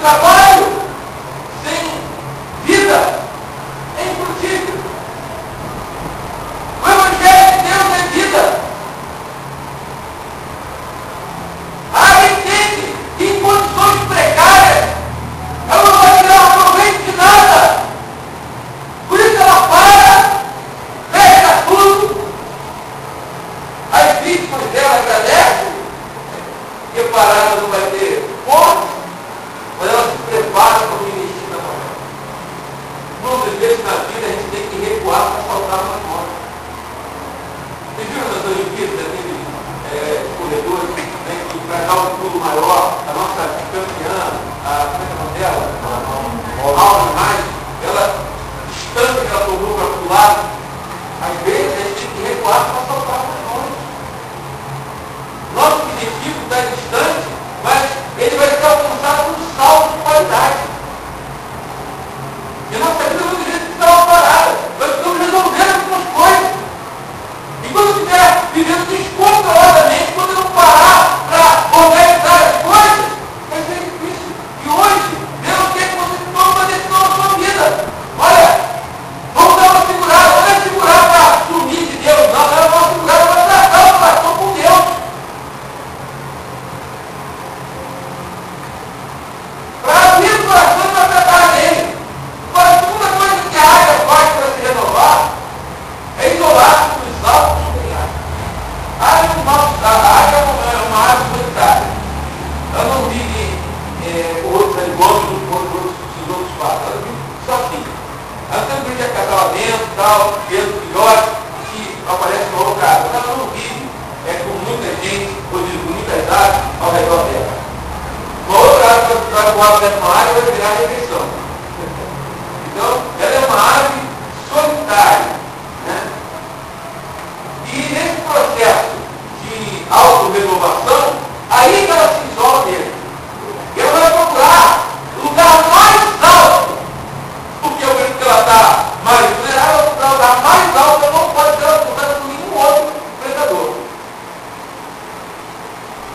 trabalho, sem vida, é impossível. O Evangelho de Deus é vida. Há gente que em condições precárias, ela não vai tirar proveito de nada. Por isso ela para, fecha tudo. As vítimas dela agradecem, porque parada não vai ter ponto, mas ela se prepara para o ministério da manhã. Muitas vezes na vida a gente tem que recuar para saltar uma porta. Vocês viram nas Olimpíadas, aqueles corredores, né, que para dar um pulo maior, a nossa campeã, como é que é o nome dela? Alma mais, ela distante que ela tomou para pular, às vezes a gente tem que recuar para saltar uma porta. Nosso objetivo está distante, mas ele vai ser alcançado por um salto de qualidade. E a nossa vida muitas vezes está uma parada. Nós estamos resolvendo algumas coisas. E quando estiver vivendo descontroladamente, quando eu não parar para organizar as coisas, vai ser difícil. E hoje, Deus quer que você tome uma decisão na sua vida. Olha, vamos dar uma segurada. Não é segurar para sumir de Deus, não. Não é uma segurada para tratar o coração com Deus. Para abrir o coração para tratar dele. Agora, a segunda coisa que a área faz para se renovar é isolar-se dos altos e a área é uma área solitária. Ela não vive com outros animais, com outros fatos. Ela vive sozinha. Ela tem um grupo de acasalamento, tal, peso, filhote, que aparece no outro caso. Ela não vive com muita gente, ou com muitas áreas ao redor dela. Uma outra árvore que vai voar dentro de uma área vai virar regressão. Então, ela é uma árvore solitária. Né? E nesse processo de auto-renovação, aí que ela se isola mesmo. E ela vai procurar lugar mais alto, porque eu vejo que ela está mais vulnerável, ela vai procurar lugar mais alto, ela não pode ser alcançada por nenhum outro predador.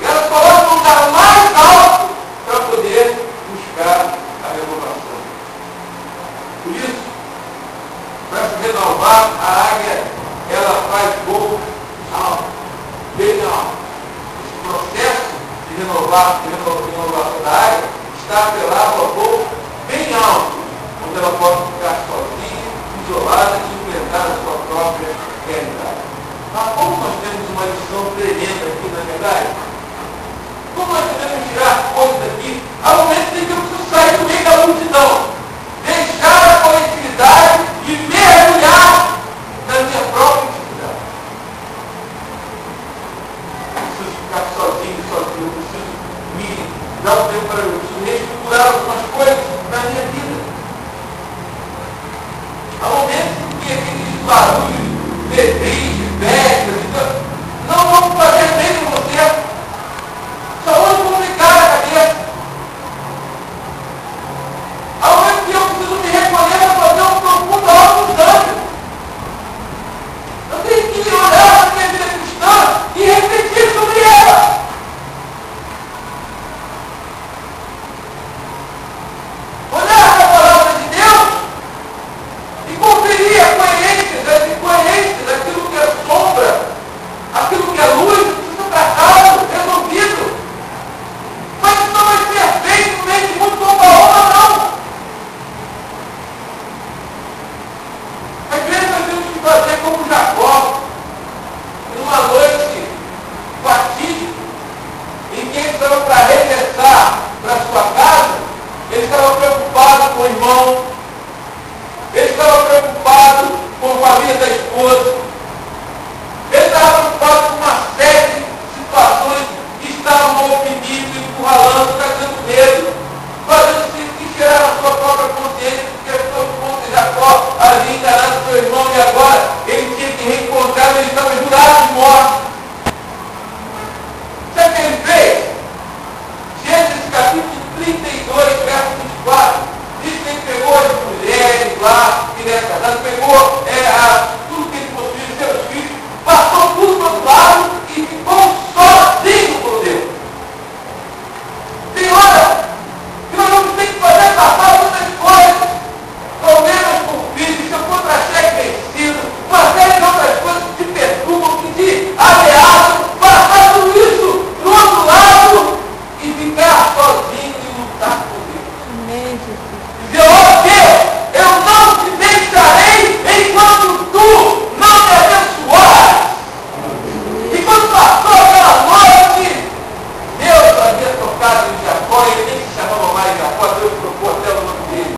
E ela coloca um lugar mais alto para poder buscar a renovação. Por isso, para se renovar, a águia, ela faz voo alto, bem alto. Esse processo de renovação da águia está atrelado ao voo bem alto, onde ela pode ficar sozinha, isolada e enfrentar a sua própria realidade. Mas como nós temos uma lição tremenda aqui, na verdade, como nós podemos tirar coisas aqui, há momentos em que eu preciso sair do meio da multidão, deixar a coletividade e mergulhar na minha própria intimidade. Eu preciso ficar sozinho, eu preciso me dar um tempo para eu, preciso reestruturar algumas coisas na minha vida. Há momentos em que aqueles barulhos, lebris, festas, não vão fazer bem com você. Só vão complicar a cabeça. Há momentos que eu preciso me recolher para fazer um profundo autoexame. Eu tenho que olhar para a minha vida cristã e refletir sobre ela. Olhar para a palavra de Deus e conferir a coerência das incoerências, aquilo que é sombra, aquilo que é luz, precisa ser tratado, resolvido. Mas isso não vai ser feito no meio de muito oba-oba, não. Às vezes nós temos que fazer como Jacó, numa noite fatídica, em que ele estava para regressar para sua casa, ele estava preocupado com o irmão, ele estava preocupado com a família da esposa, ele estava preocupado